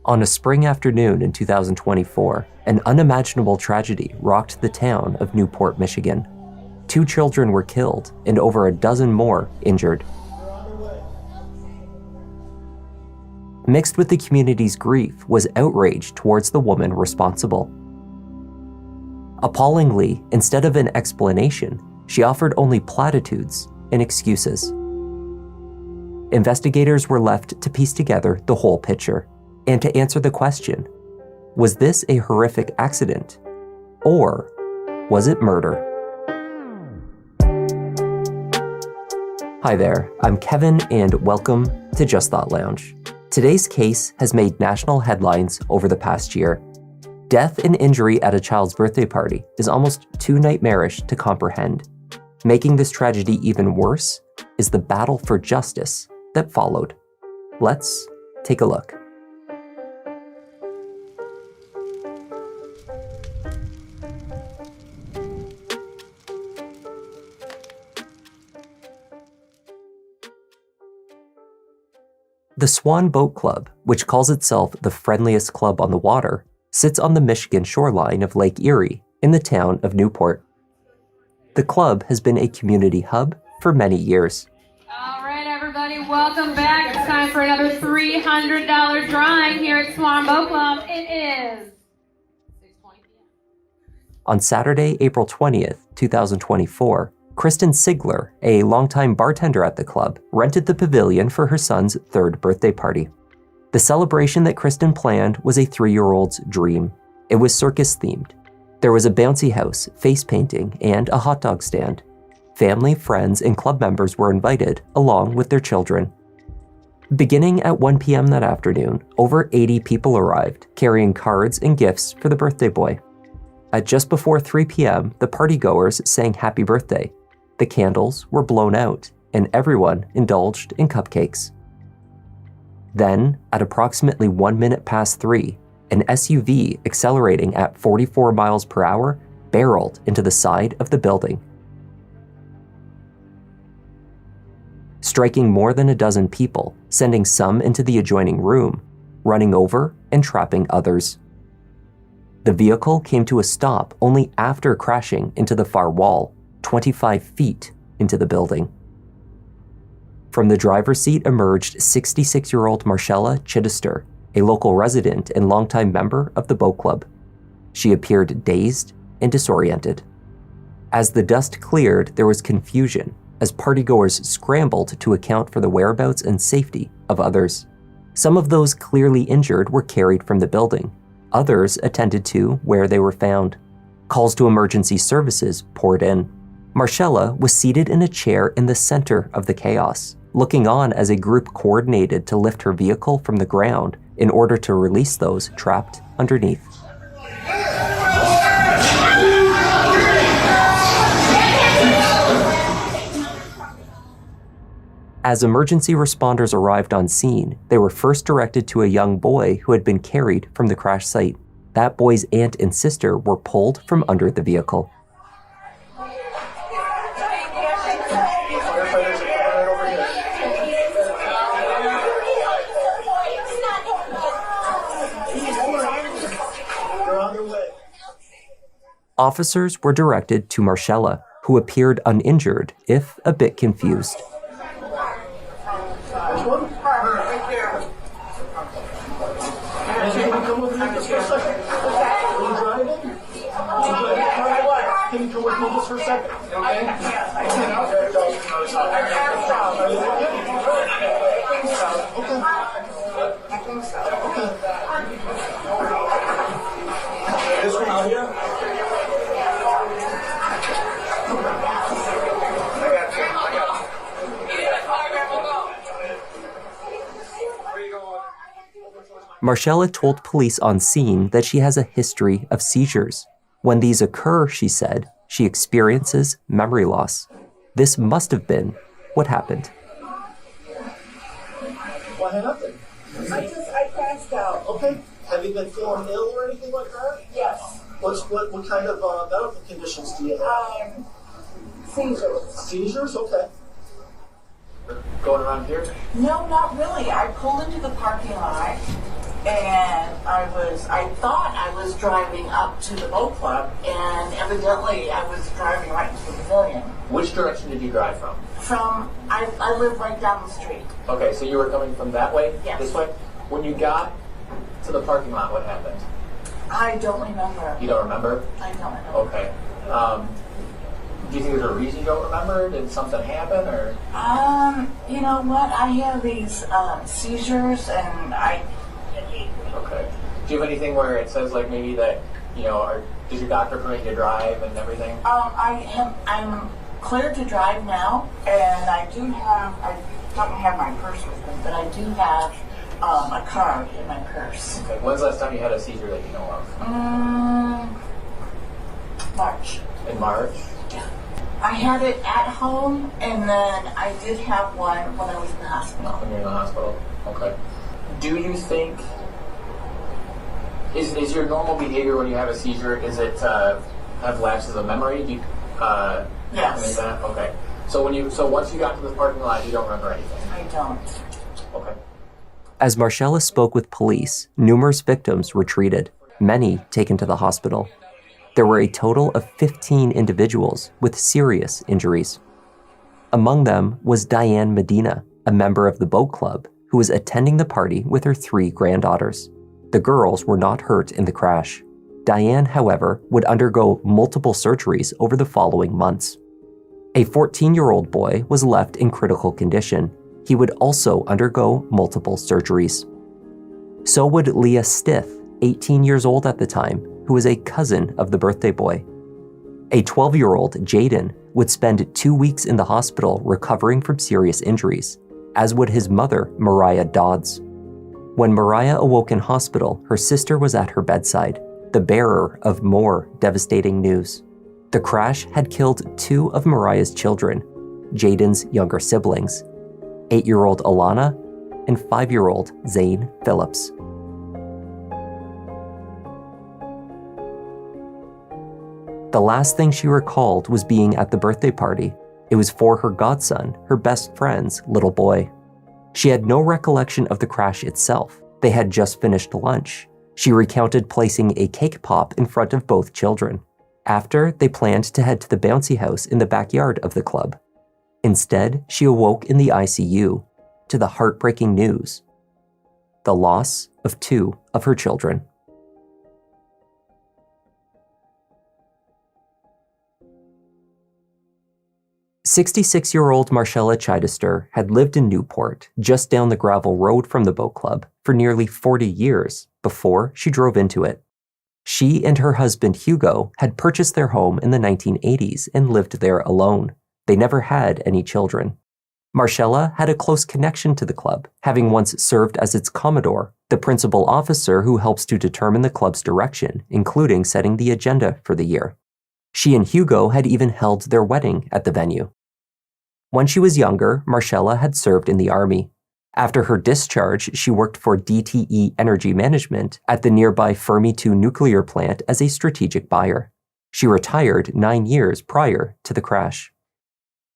On a spring afternoon in 2024, an unimaginable tragedy rocked the town of Newport, Michigan. 2 children were killed and over a dozen more injured. Mixed with the community's grief was outrage towards the woman responsible. Appallingly, instead of an explanation, she offered only platitudes and excuses. Investigators were left to piece together the whole picture and to answer the question, was this a horrific accident, or was it murder? Hi there, I'm Kevin and welcome to Just Thought Lounge. Today's case has made national headlines over the past year. Death and injury at a child's birthday party is almost too nightmarish to comprehend. Making this tragedy even worse is the battle for justice that followed. Let's take a look. The Swan Boat Club, which calls itself the friendliest club on the water, sits on the Michigan shoreline of Lake Erie in the town of Newport. The club has been a community hub for many years. All right, everybody, welcome back. It's time for another $300 drawing here at Swan Boat Club. It is 6:20 p.m. On Saturday, April 20th, 2024, Kristen Sigler, a longtime bartender at the club, rented the pavilion for her son's 3rd birthday party. The celebration that Kristen planned was a 3-year-old's dream. It was circus-themed. There was a bouncy house, face painting, and a hot dog stand. Family, friends, and club members were invited, along with their children. Beginning at 1 p.m. that afternoon, over 80 people arrived, carrying cards and gifts for the birthday boy. At just before 3 p.m., the partygoers sang happy birthday. The candles were blown out, and everyone indulged in cupcakes. Then, at approximately 1 minute past 3, an SUV accelerating at 44 miles per hour barreled into the side of the building, striking more than a dozen people, sending some into the adjoining room, running over and trapping others. The vehicle came to a stop only after crashing into the far wall, 25 feet into the building. From the driver's seat emerged 66-year-old Marcella Chittister, a local resident and longtime member of the boat club. She appeared dazed and disoriented. As the dust cleared, there was confusion as partygoers scrambled to account for the whereabouts and safety of others. Some of those clearly injured were carried from the building. Others attended to where they were found. Calls to emergency services poured in. Marcella was seated in a chair in the center of the chaos, looking on as a group coordinated to lift her vehicle from the ground in order to release those trapped underneath. As emergency responders arrived on scene, they were first directed to a young boy who had been carried from the crash site. That boy's aunt and sister were pulled from under the vehicle. Officers were directed to Marcella, who appeared uninjured, if a bit confused. Can you come with me just for a second? Okay. This one out here? Marcella told police on scene that she has a history of seizures. When these occur, she said, she experiences memory loss. This must have been what happened. What happened? I passed out. Okay. Have you been feeling ill or anything like that? Yes. What kind of medical conditions do you have? Seizures. Seizures? Okay. Going around here? No, not really. I pulled into the parking lot and I thought I was driving up to the boat club, and evidently I was driving right into the pavilion. Which direction did you drive from? I live right down the street. Okay, so you were coming from that way? Yes. This way? When you got to the parking lot, what happened? I don't remember. You don't remember? I don't remember. Okay. Do you think there's a reason you don't remember? Did something happen, or? You know what? I have these seizures, and Okay. Do you have anything where it says, like, maybe that, does your doctor permit you to drive and everything? I'm cleared to drive now, and I don't have my purse with me, but I do have a card in my purse. Okay. When's the last time you had a seizure that you know of? March. In March? Yeah. I had it at home, and then I did have one when I was in the hospital. When you're in the hospital? Okay. Do you think, is your normal behavior when you have a seizure, is it have lapses of memory? Do you, yes. That? Okay. So once you got to the parking lot, you don't remember anything? I don't. Okay. As Marcella spoke with police, numerous victims were treated, many taken to the hospital. There were a total of 15 individuals with serious injuries. Among them was Diane Medina, a member of the boat club, who was attending the party with her 3 granddaughters. The girls were not hurt in the crash. Diane, however, would undergo multiple surgeries over the following months. A 14-year-old boy was left in critical condition. He would also undergo multiple surgeries. So would Lia Stith, 18 years old at the time, who was a cousin of the birthday boy. A 12-year-old, Jaden, would spend 2 weeks in the hospital recovering from serious injuries, as would his mother, Mariah Dodds. When Mariah awoke in hospital, her sister was at her bedside, the bearer of more devastating news. The crash had killed 2 of Mariah's children, Jaden's younger siblings, 8-year-old Alanah and 5-year-old Zayn Phillips. The last thing she recalled was being at the birthday party. It was for her godson, her best friend's little boy. She had no recollection of the crash itself. They had just finished lunch. She recounted placing a cake pop in front of both children. After, they planned to head to the bouncy house in the backyard of the club. Instead, she awoke in the ICU to the heartbreaking news: the loss of 2 of her children. 66-year-old Marcella Chichester had lived in Newport, just down the gravel road from the boat club, for nearly 40 years before she drove into it. She and her husband Hugo had purchased their home in the 1980s and lived there alone. They never had any children. Marcella had a close connection to the club, having once served as its commodore, the principal officer who helps to determine the club's direction, including setting the agenda for the year. She and Hugo had even held their wedding at the venue. When she was younger, Marcella had served in the Army. After her discharge, she worked for DTE Energy Management at the nearby Fermi 2 nuclear plant as a strategic buyer. She retired 9 years prior to the crash.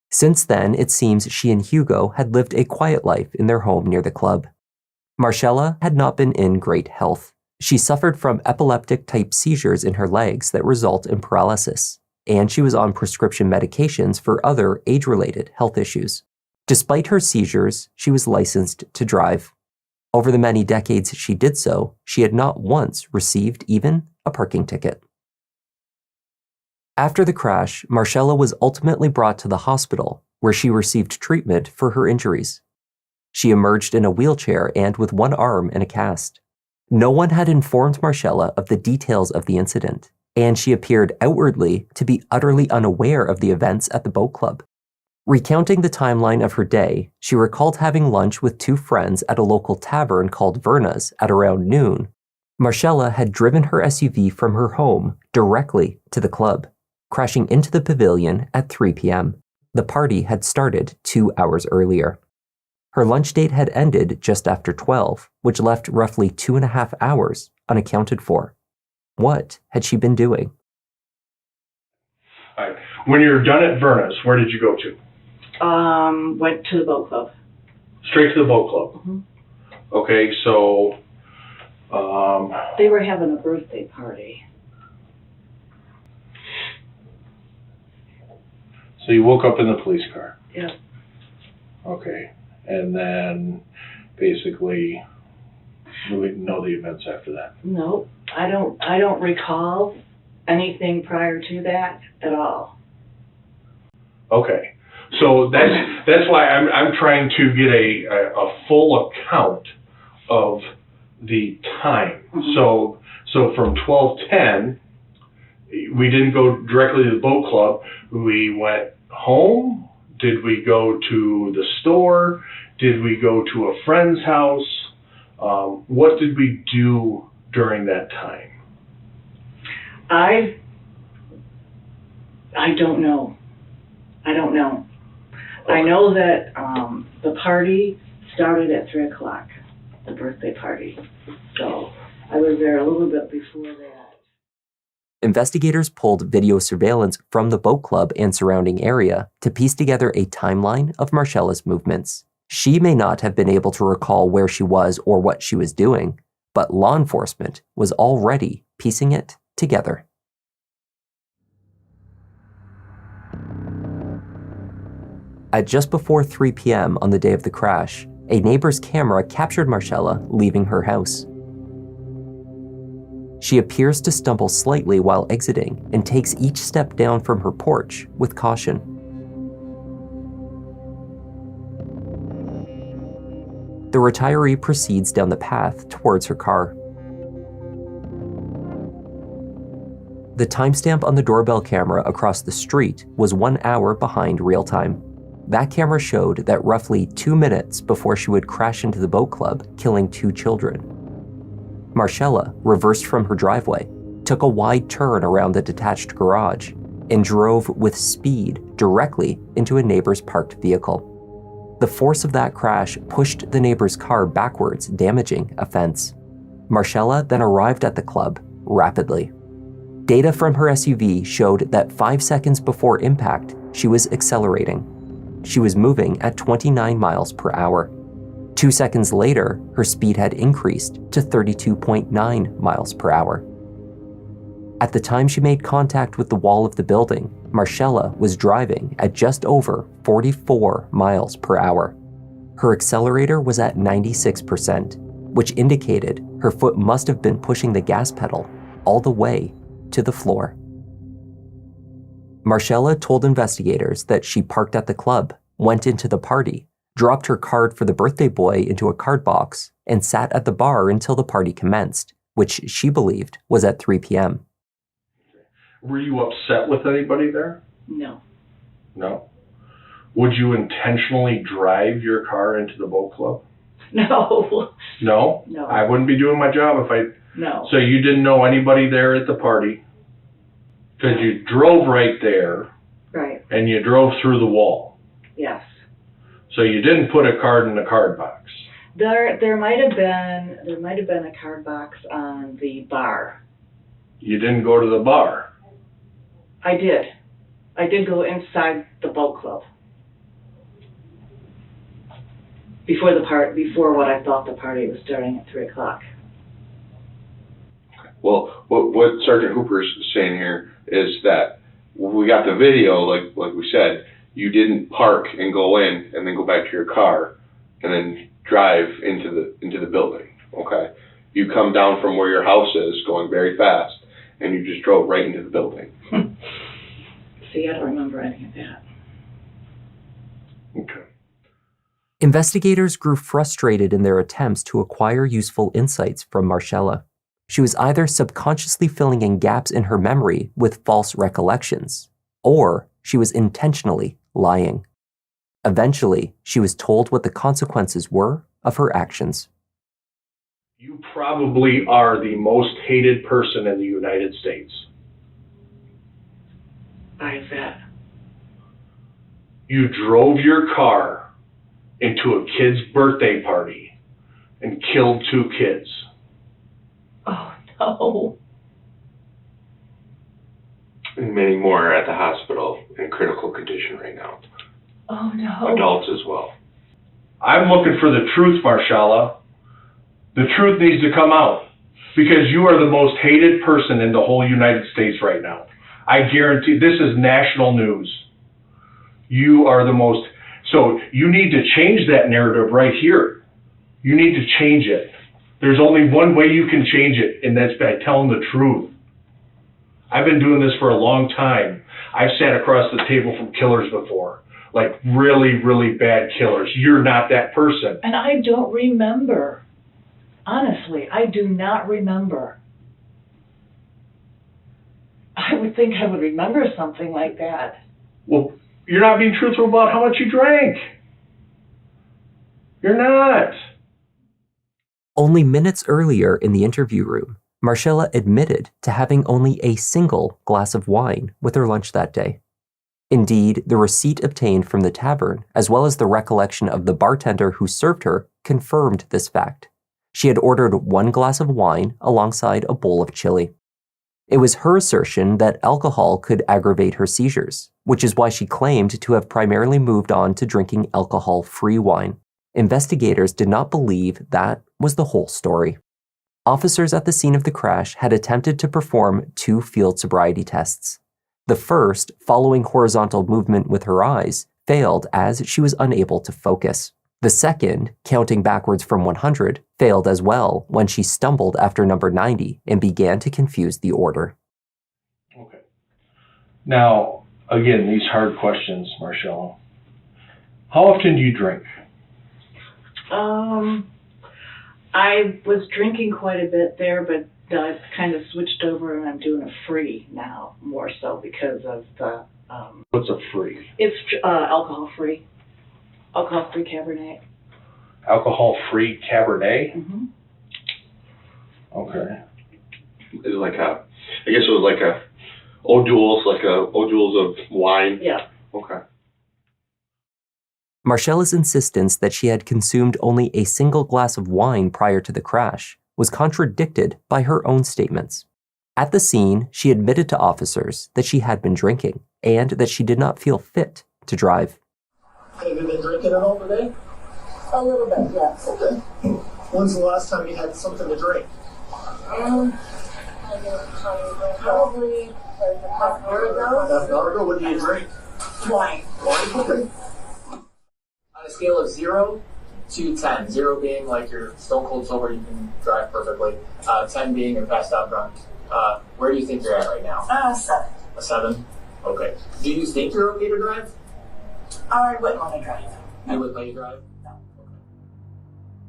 Since then, it seems she and Hugo had lived a quiet life in their home near the club. Marcella had not been in great health. She suffered from epileptic-type seizures in her legs that result in paralysis, and she was on prescription medications for other age-related health issues. Despite her seizures, she was licensed to drive. Over the many decades she did so, she had not once received even a parking ticket. After the crash, Marcella was ultimately brought to the hospital, where she received treatment for her injuries. She emerged in a wheelchair and with one arm in a cast. No one had informed Marcella of the details of the incident, and she appeared outwardly to be utterly unaware of the events at the boat club. Recounting the timeline of her day, she recalled having lunch with 2 friends at a local tavern called Verna's at around noon. Marcella had driven her SUV from her home directly to the club, crashing into the pavilion at 3 p.m. The party had started 2 hours earlier. Her lunch date had ended just after 12, which left roughly 2.5 hours unaccounted for. What had she been doing? Right. When you were done at Verna's, where did you go to? Went to the boat club. Straight to the boat club. Mm-hmm. Okay, so They were having a birthday party. So you woke up in the police car. Yeah. Okay. And then basically we didn't know the events after that. No, I don't recall anything prior to that at all. Okay. So that's why I'm trying to get a full account of the time. Mm-hmm. So from 12:10, we didn't go directly to the boat club. We went home. Did we go to the store? Did we go to a friend's house? What did we do during that time? I don't know. I don't know. Okay. I know that the party started at 3 o'clock, the birthday party. So I was there a little bit before that. Investigators pulled video surveillance from the boat club and surrounding area to piece together a timeline of Marcella's movements. She may not have been able to recall where she was or what she was doing, but law enforcement was already piecing it together. At just before 3 p.m. on the day of the crash, a neighbor's camera captured Marcella leaving her house. She appears to stumble slightly while exiting and takes each step down from her porch with caution. The retiree proceeds down the path towards her car. The timestamp on the doorbell camera across the street was 1 hour behind real time. That camera showed that roughly 2 minutes before she would crash into the boat club, killing 2 children. Marcella reversed from her driveway, took a wide turn around the detached garage, and drove with speed directly into a neighbor's parked vehicle. The force of that crash pushed the neighbor's car backwards, damaging a fence. Marcella then arrived at the club rapidly. Data from her SUV showed that 5 seconds before impact, she was accelerating. She was moving at 29 miles per hour. 2 seconds later, her speed had increased to 32.9 miles per hour. At the time she made contact with the wall of the building, Marcella was driving at just over 44 miles per hour. Her accelerator was at 96%, which indicated her foot must have been pushing the gas pedal all the way to the floor. Marcella told investigators that she parked at the club, went into the party, dropped her card for the birthday boy into a card box, and sat at the bar until the party commenced, which she believed was at 3 p.m. Were you upset with anybody there? No. No? Would you intentionally drive your car into the boat club? No. No? No. I wouldn't be doing my job if I... No. So you didn't know anybody there at the party? Because you drove right there. Right. And you drove through the wall. Yes. So you didn't put a card in the card box. There might have been a card box on the bar. You didn't go to the bar. I did go inside the boat club. Before what I thought the party was starting at 3 o'clock. Well, what Sergeant Hooper is saying here is that we got the video, like we said, you didn't park and go in and then go back to your car and then drive into the building. Okay, you come down from where your house is, going very fast, and you just drove right into the building. See, I don't remember any of that. Okay. Investigators grew frustrated in their attempts to acquire useful insights from Marcella. She was either subconsciously filling in gaps in her memory with false recollections, or she was intentionally lying. Eventually, she was told what the consequences were of her actions. You probably are the most hated person in the United States. Why is that? You drove your car into a kid's birthday party and killed 2 kids. Oh, no. And many more are at the hospital in critical condition right now. Oh, no. Adults as well. I'm looking for the truth, Marcella. The truth needs to come out. Because you are the most hated person in the whole United States right now. I guarantee, this is national news. You are the most, so you need to change that narrative right here. You need to change it. There's only one way you can change it, and that's by telling the truth. I've been doing this for a long time. I've sat across the table from killers before, like really, really bad killers. You're not that person. And I don't remember. Honestly, I do not remember. I would think I would remember something like that. Well, you're not being truthful about how much you drank. You're not. Only minutes earlier in the interview room, Marcella admitted to having only a single glass of wine with her lunch that day. Indeed, the receipt obtained from the tavern, as well as the recollection of the bartender who served her, confirmed this fact. She had ordered 1 glass of wine alongside a bowl of chili. It was her assertion that alcohol could aggravate her seizures, which is why she claimed to have primarily moved on to drinking alcohol-free wine. Investigators did not believe that was the whole story. Officers at the scene of the crash had attempted to perform 2 field sobriety tests. The first, following horizontal movement with her eyes, failed as she was unable to focus. The second, counting backwards from 100, failed as well when she stumbled after number 90 and began to confuse the order. Okay. Now, again, these hard questions, Marcella. How often do you drink? I was drinking quite a bit there, but I've kind of switched over and I'm doing a free now, more so because of the... What's a free? It's alcohol-free. Alcohol-free Cabernet. Alcohol-free Cabernet? Mm-hmm. Okay. It's like a, I guess it was like a O'Doul's of wine. Yeah. Okay. Marcella's insistence that she had consumed only a single glass of wine prior to the crash was contradicted by her own statements. At the scene, she admitted to officers that she had been drinking and that she did not feel fit to drive. Have you been drinking at all today? A little bit, yes. Okay. When's the last time you had something to drink? Probably like a half hour ago. Half an hour ago? What do you drink? Wine. Wine? Okay. On a scale of 0 to 10, 0 being like you're stone cold sober, you can drive perfectly, 10 being you're passed out drunk, where do you think you're at right now? 7. A 7? Okay. Do you think you're okay to drive? I wouldn't want to drive. You would let you drive? No.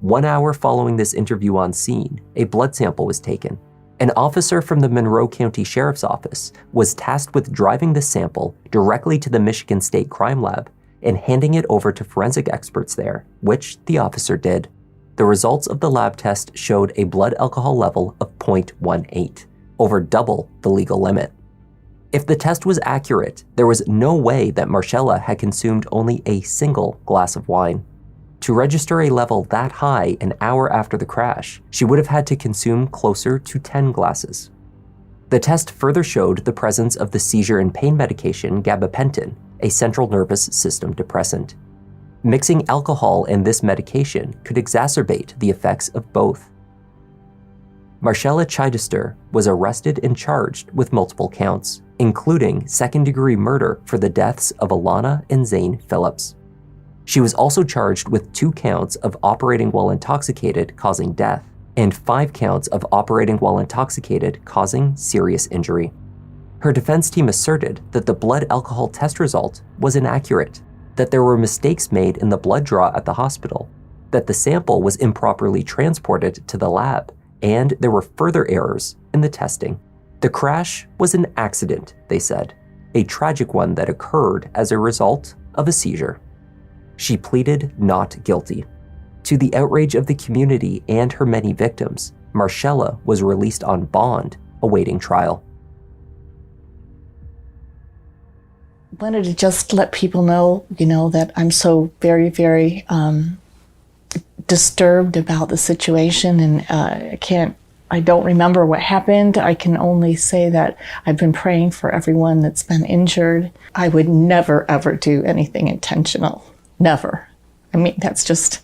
1 hour following this interview on scene, a blood sample was taken. An officer from the Monroe County Sheriff's Office was tasked with driving the sample directly to the Michigan State Crime Lab and handing it over to forensic experts there, which the officer did. The results of the lab test showed a blood alcohol level of 0.18, over double the legal limit. If the test was accurate, there was no way that Marcella had consumed only a single glass of wine. To register a level that high an hour after the crash, she would have had to consume closer to 10 glasses. The test further showed the presence of the seizure and pain medication gabapentin, a central nervous system depressant. Mixing alcohol and this medication could exacerbate the effects of both. Marcella Chidester was arrested and charged with multiple counts, including second-degree murder for the deaths of Alanah and Zayn Phillips. She was also charged with 2 counts of operating while intoxicated causing death, and 5 counts of operating while intoxicated causing serious injury. Her defense team asserted that the blood alcohol test result was inaccurate, that there were mistakes made in the blood draw at the hospital, that the sample was improperly transported to the lab, and there were further errors in the testing. The crash was an accident, they said, a tragic one that occurred as a result of a seizure. She pleaded not guilty. To the outrage of the community and her many victims, Marcella was released on bond, awaiting trial. Wanted to just let people know, that I'm so very, very disturbed about the situation, and I don't remember what happened. I can only say that I've been praying for everyone that's been injured. I would never, ever do anything intentional. Never. I mean, that's just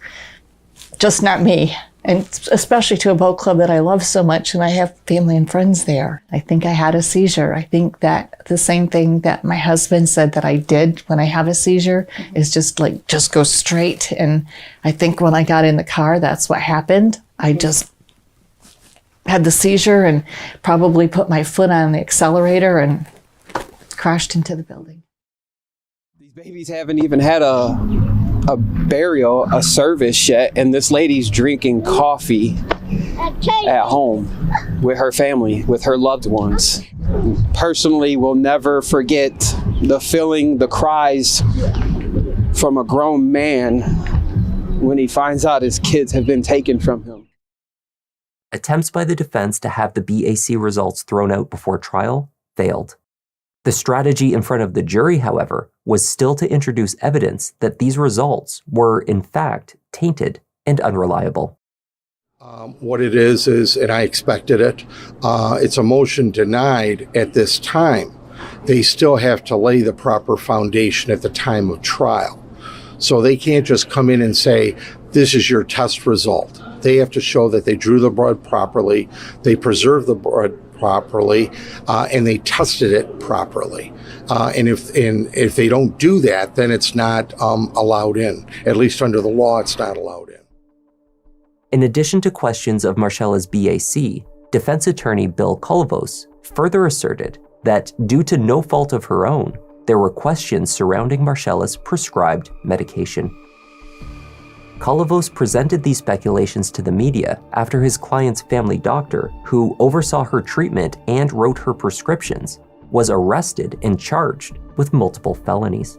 not me. And especially to a boat club that I love so much, and I have family and friends there. I think I had a seizure. I think that the same thing that my husband said that I did when I have a seizure is just go straight. And I think when I got in the car, that's what happened. I just had the seizure and probably put my foot on the accelerator and crashed into the building. These babies haven't even had a burial, a service yet, and this lady's drinking coffee at home with her family, with her loved ones. Personally, will never forget the feeling, the cries from a grown man when he finds out his kids have been taken from him. Attempts by the defense to have the BAC results thrown out before trial failed. The strategy in front of the jury, however, was still to introduce evidence that these results were, in fact, tainted and unreliable. What it is, and I expected it, it's a motion denied at this time. They still have to lay the proper foundation at the time of trial. So they can't just come in and say, this is your test result. They have to show that they drew the blood properly, they preserved the blood properly, and they tested it properly. And if they don't do that, then it's not allowed in. At least under the law, it's not allowed in. In addition to questions of Marcella's BAC, defense attorney Bill Kolovos further asserted that due to no fault of her own, there were questions surrounding Marcella's prescribed medication. Kolovos presented these speculations to the media after his client's family doctor, who oversaw her treatment and wrote her prescriptions, was arrested and charged with multiple felonies.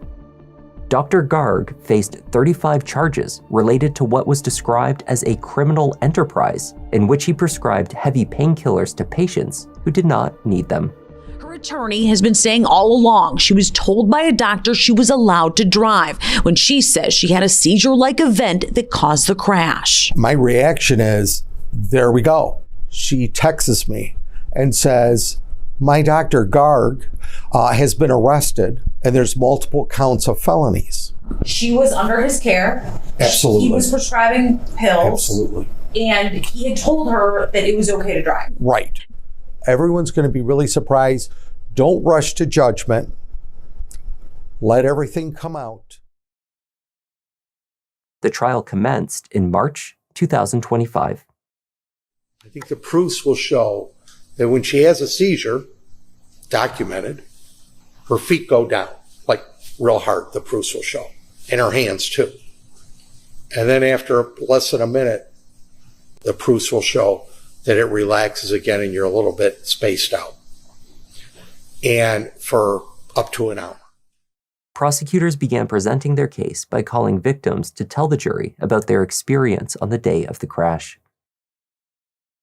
Dr. Garg faced 35 charges related to what was described as a criminal enterprise in which he prescribed heavy painkillers to patients who did not need them. Her attorney has been saying all along she was told by a doctor she was allowed to drive when she says she had a seizure-like event that caused the crash. My reaction is, there we go. She texts me and says, my Dr. Garg has been arrested and there's multiple counts of felonies. She was under his care. Absolutely. He was prescribing pills. Absolutely. And he had told her that it was okay to drive. Right. Everyone's going to be really surprised. Don't rush to judgment. Let everything come out. The trial commenced in March 2025. I think the proofs will show that when she has a seizure, documented, her feet go down, like real hard, the proofs will show, and her hands too. And then after less than a minute, the proofs will show that it relaxes again and you're a little bit spaced out. And for up to an hour. Prosecutors began presenting their case by calling victims to tell the jury about their experience on the day of the crash.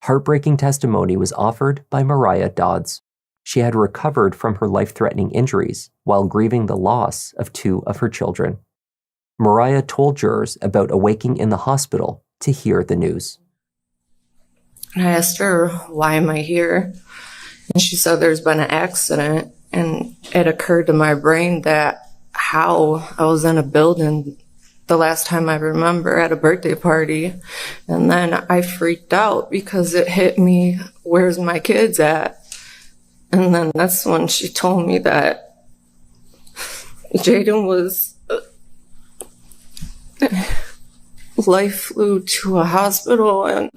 Heartbreaking testimony was offered by Mariah Dodds. She had recovered from her life-threatening injuries while grieving the loss of 2 of her children. Mariah told jurors about awaking in the hospital to hear the news. I asked her, why am I here? And she said there's been an accident. And it occurred to my brain that how I was in a building the last time I remember at a birthday party. And then I freaked out because it hit me, where's my kids at? And then that's when she told me that Jaden was, life flew to a hospital and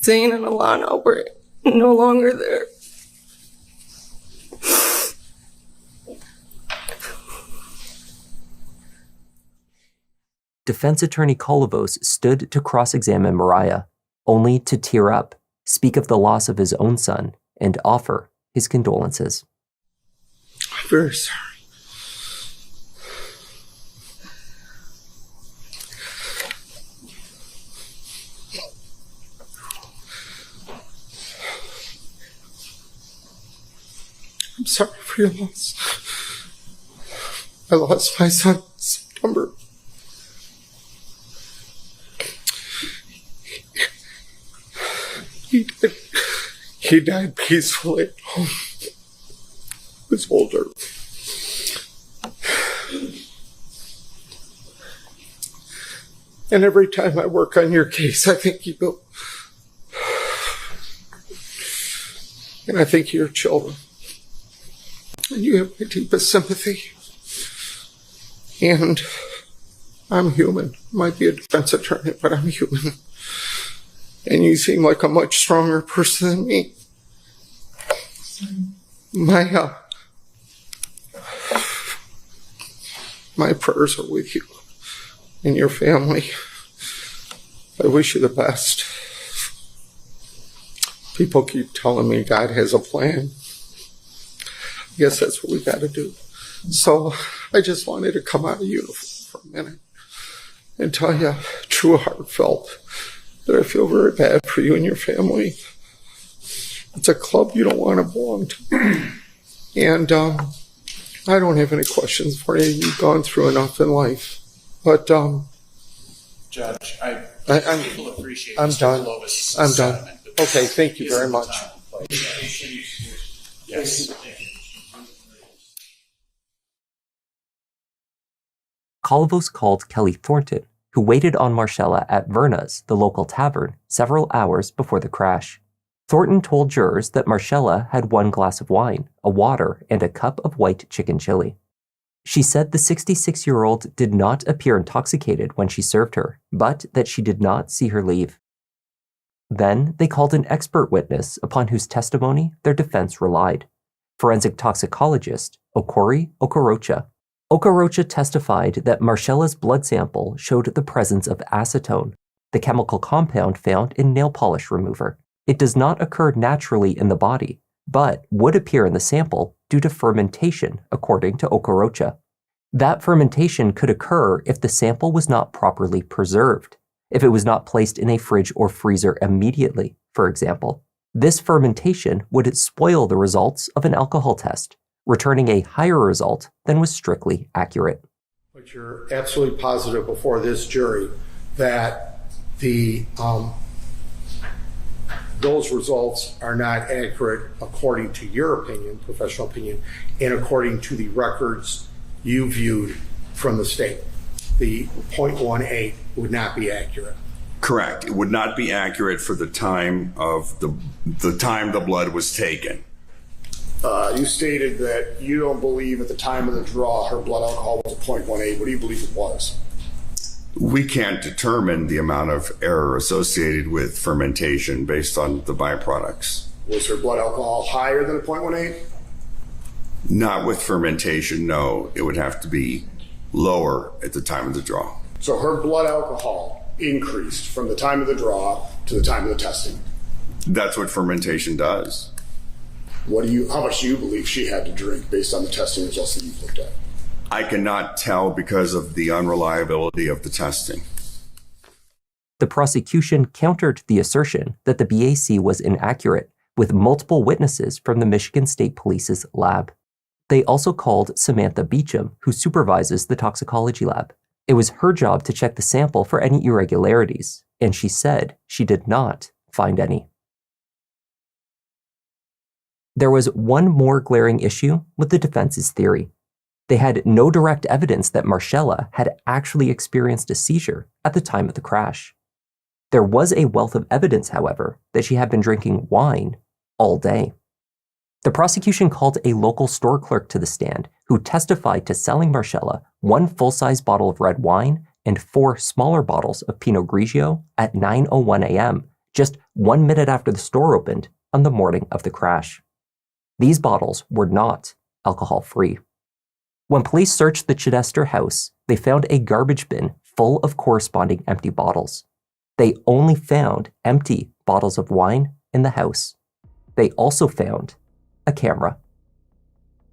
Zayn and Alanah were no longer there. Defense attorney Kolovos stood to cross-examine Mariah, only to tear up, speak of the loss of his own son, and offer his condolences. I'm very sorry. I'm sorry for your loss. I lost my son in September. He died peacefully at home. He was older. And every time I work on your case, I think you will And I think of your children. And you have my deepest sympathy. And I'm human. Might be a defense attorney, but I'm human. And you seem like a much stronger person than me. My prayers are with you and your family. I wish you the best. People keep telling me God has a plan. I guess that's what we got to do. So I just wanted to come out of uniform for a minute and tell you, true heartfelt, that I feel very bad for you and your family. It's a club you don't want to belong to. And I don't have any questions for you. You've gone through enough in life. But Judge, people appreciate I'm done. I'm done. Okay, thank you very much. Yes. Calvos called Kelly Thornton, who waited on Marcella at Verna's, the local tavern, several hours before the crash. Thornton told jurors that Marcella had 1 glass of wine, a water, and a cup of white chicken chili. She said the 66-year-old did not appear intoxicated when she served her, but that she did not see her leave. Then they called an expert witness upon whose testimony their defense relied, forensic toxicologist Okori Okorocha. Okorocha testified that Marcella's blood sample showed the presence of acetone, the chemical compound found in nail polish remover. It does not occur naturally in the body, but would appear in the sample due to fermentation, according to Okorocha. That fermentation could occur if the sample was not properly preserved, if it was not placed in a fridge or freezer immediately, for example. This fermentation would spoil the results of an alcohol test, returning a higher result than was strictly accurate. But you're absolutely positive before this jury that those results are not accurate according to your opinion, professional opinion, and according to the records you viewed from the state. The 0.18 would not be accurate. Correct. It would not be accurate for the time of the time the blood was taken. You stated that you don't believe at the time of the draw her blood alcohol was 0.18. What do you believe it was? We can't determine the amount of error associated with fermentation based on the byproducts. Was her blood alcohol higher than a 0.18? Not with fermentation, no. It would have to be lower at the time of the draw. So her blood alcohol increased from the time of the draw to the time of the testing. That's what fermentation does. How much do you believe she had to drink based on the testing results that you've looked at? I cannot tell because of the unreliability of the testing. The prosecution countered the assertion that the BAC was inaccurate with multiple witnesses from the Michigan State Police's lab. They also called Samantha Beecham, who supervises the toxicology lab. It was her job to check the sample for any irregularities, and she said she did not find any. There was one more glaring issue with the defense's theory. They had no direct evidence that Marcella had actually experienced a seizure at the time of the crash. There was a wealth of evidence, however, that she had been drinking wine all day. The prosecution called a local store clerk to the stand who testified to selling Marcella 1 full-size bottle of red wine and 4 smaller bottles of Pinot Grigio at 9:01 a.m., just 1 minute after the store opened on the morning of the crash. These bottles were not alcohol-free. When police searched the Chidester house, they found a garbage bin full of corresponding empty bottles. They only found empty bottles of wine in the house. They also found a camera.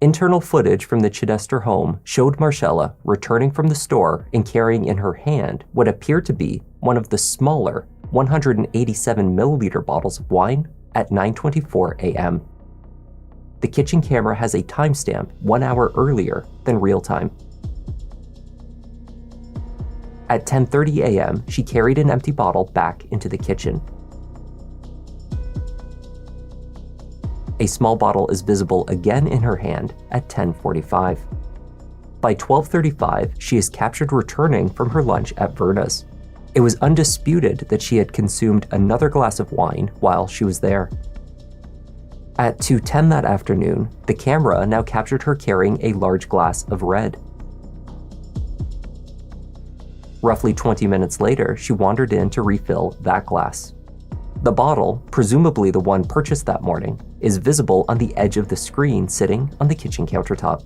Internal footage from the Chidester home showed Marcella returning from the store and carrying in her hand what appeared to be one of the smaller 187 milliliter bottles of wine at 9:24 a.m. The kitchen camera has a timestamp 1 hour earlier than real time. At 10:30 a.m., she carried an empty bottle back into the kitchen. A small bottle is visible again in her hand at 10:45. By 12:35, she is captured returning from her lunch at Verna's. It was undisputed that she had consumed another glass of wine while she was there. At 2:10 that afternoon, the camera now captured her carrying a large glass of red. Roughly 20 minutes later, she wandered in to refill that glass. The bottle, presumably the one purchased that morning, is visible on the edge of the screen sitting on the kitchen countertop.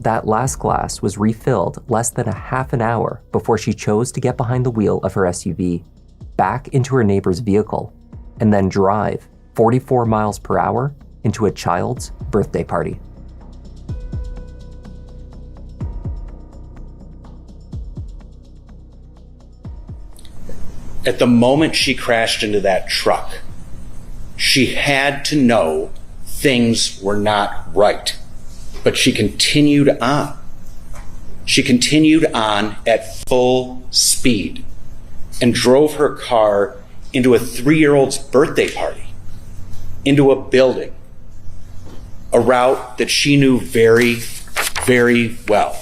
That last glass was refilled less than a half an hour before she chose to get behind the wheel of her SUV, back into her neighbor's vehicle, and then drive 44 miles per hour into a child's birthday party. At the moment she crashed into that truck, she had to know things were not right. But she continued on. She continued on at full speed and drove her car into a 3-year-old's birthday party, into a building, a route that she knew very, very well.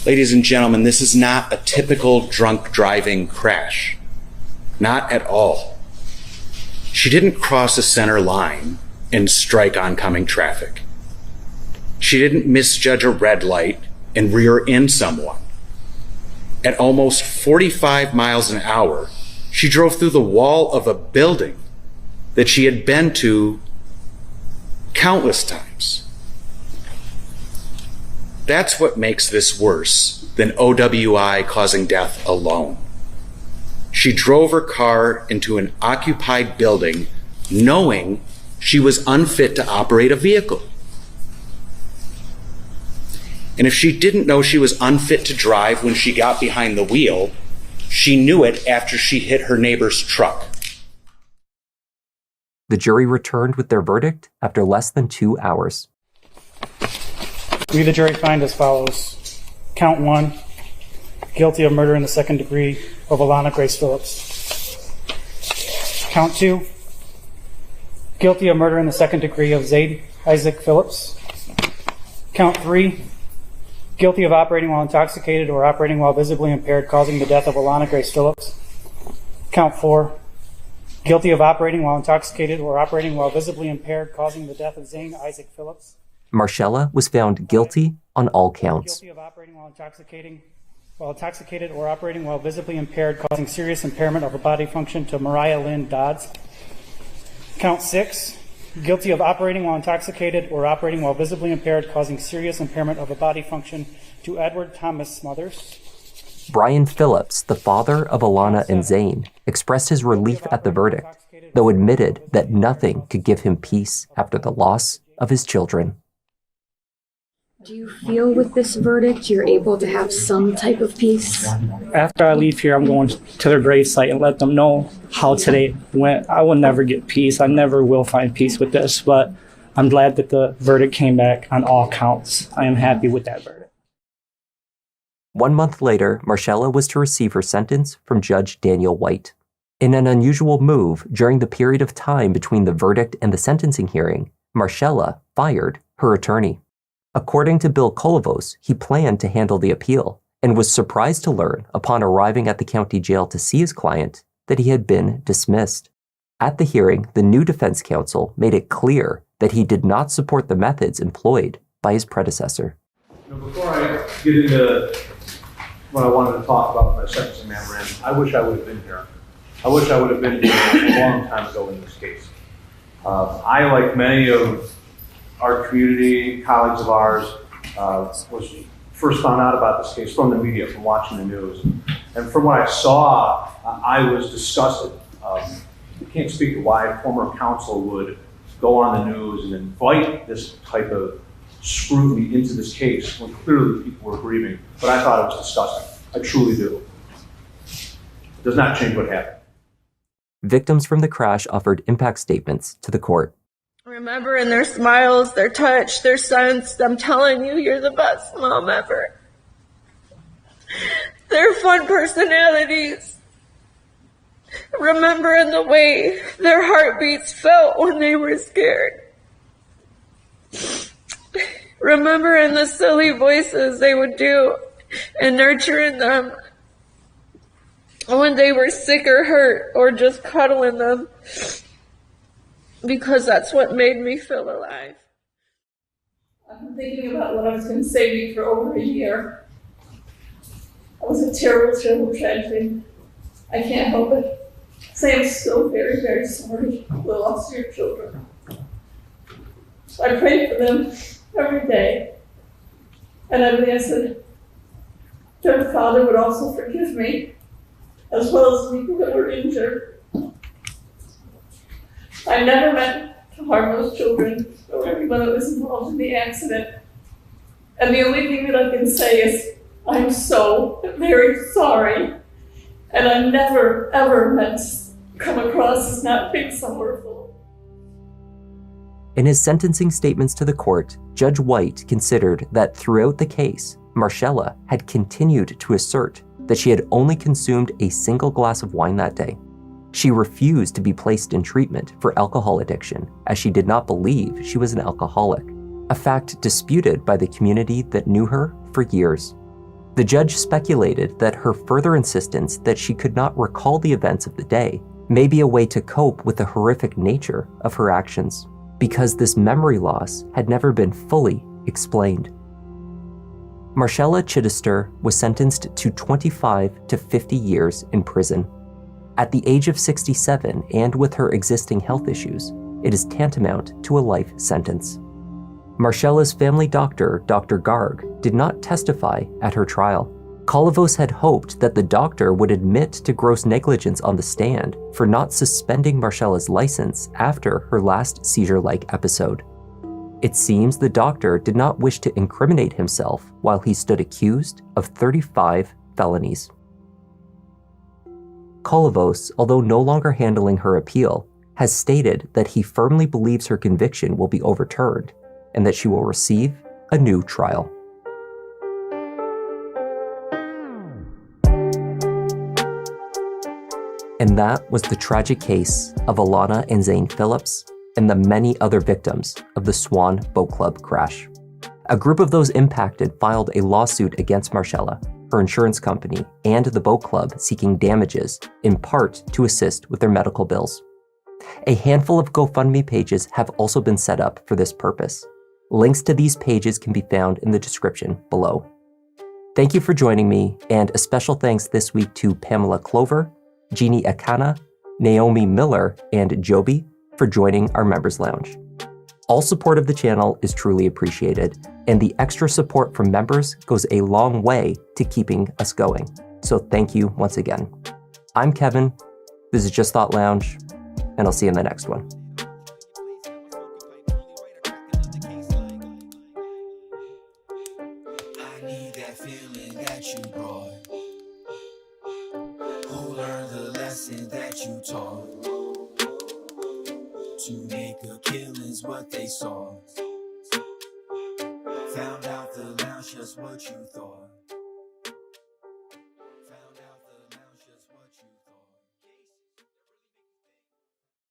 Ladies and gentlemen, this is not a typical drunk driving crash. Not at all. She didn't cross a center line and strike oncoming traffic. She didn't misjudge a red light and rear end someone. At almost 45 miles an hour, she drove through the wall of a building that she had been to countless times. That's what makes this worse than OWI causing death alone. She drove her car into an occupied building knowing she was unfit to operate a vehicle. And if she didn't know she was unfit to drive when she got behind the wheel, she knew it after she hit her neighbor's truck. The jury returned with their verdict after less than 2 hours. We, the jury, find as follows. Count 1, guilty of murder in the second degree of Alanah Grace Phillips. Count 2, guilty of murder in the second degree of Zayn Isaac Phillips. Count 3, guilty of operating while intoxicated or operating while visibly impaired causing the death of Alanah Grace Phillips. Count 4, guilty of operating while intoxicated or operating while visibly impaired causing the death of Zayn Isaac Phillips. Marcella was found guilty on all counts. Guilty of operating while intoxicated or operating while visibly impaired causing serious impairment of a body function to Mariah Lynn Dodds. Count 6, guilty of operating while intoxicated or operating while visibly impaired causing serious impairment of a body function to Edward Thomas Smothers. Brian Phillips, the father of Alanah and Zayn, expressed his relief at the verdict, though admitted that nothing could give him peace after the loss of his children. Do you feel with this verdict you're able to have some type of peace? After I leave here, I'm going to their gravesite and let them know how today went. I will never get peace. I never will find peace with this, but I'm glad that the verdict came back on all counts. I am happy with that verdict. 1 month later, Marcella was to receive her sentence from Judge Daniel White. In an unusual move, during the period of time between the verdict and the sentencing hearing, Marcella fired her attorney. According to Bill Kolovos, he planned to handle the appeal and was surprised to learn upon arriving at the county jail to see his client that he had been dismissed. At the hearing, the new defense counsel made it clear that he did not support the methods employed by his predecessor. Before I get into what I wanted to talk about in my sentencing memorandum, I wish I would have been here. I wish I would have been here a long time ago in this case. I, like many of our community, colleagues of ours, was first found out about this case from the media, from watching the news. And from what I saw, I was disgusted. I can't speak to why former counsel would go on the news and invite this type of scrutiny into this case when clearly people were grieving. But I thought it was disgusting. I truly do. It does not change what happened. Victims from the crash offered impact statements to the court. Remembering their smiles, their touch, their sense, I'm telling you, you're the best mom ever. Their fun personalities. Remembering the way their heartbeats felt when they were scared. Remembering the silly voices they would do and nurturing them when they were sick or hurt or just cuddling them. because that's what made me feel alive. I've been thinking about what I was going to say to you for over a year. It was a terrible, terrible tragedy. I can't help it. Say I'm so very, very sorry for the loss of your children. I pray for them every day. And I really ask that their Father would also forgive me, as well as the people that were injured. I never meant to harm those children or everyone that was involved in the accident. And the only thing that I can say is, I'm so very sorry. And I never, ever meant to come across as not being sorrowful. In his sentencing statements to the court, Judge White considered that throughout the case, Marcella had continued to assert that she had only consumed a single glass of wine that day. She refused to be placed in treatment for alcohol addiction, as she did not believe she was an alcoholic, a fact disputed by the community that knew her for years. The judge speculated that her further insistence that she could not recall the events of the day may be a way to cope with the horrific nature of her actions, because this memory loss had never been fully explained. Marcella Chittister was sentenced to 25 to 50 years in prison. At the age of 67 and with her existing health issues, it is tantamount to a life sentence. Marcella's family doctor, Dr. Garg, did not testify at her trial. Kolovos had hoped that the doctor would admit to gross negligence on the stand for not suspending Marcella's license after her last seizure-like episode. It seems the doctor did not wish to incriminate himself while he stood accused of 35 felonies. Kolovos, although no longer handling her appeal, has stated that he firmly believes her conviction will be overturned and that she will receive a new trial. And that was the tragic case of Alanah and Zayn Phillips and the many other victims of the Swan Boat Club crash. A group of those impacted filed a lawsuit against Marcella, her insurance company, and the boat club seeking damages, in part to assist with their medical bills. A handful of GoFundMe pages have also been set up for this purpose. Links to these pages can be found in the description below. Thank you for joining me, and a special thanks this week to Pamela Clover, Jeannie Akana, Naomi Miller, and Joby for joining our Members Lounge. All support of the channel is truly appreciated, and the extra support from members goes a long way to keeping us going. So thank you once again. I'm Kevin, this is Just Thought Lounge, and I'll see you in the next one. I need that feeling that you brought. Who learned the lesson that you taught? To make a killing's what they saw. Found out the lounge just what you thought.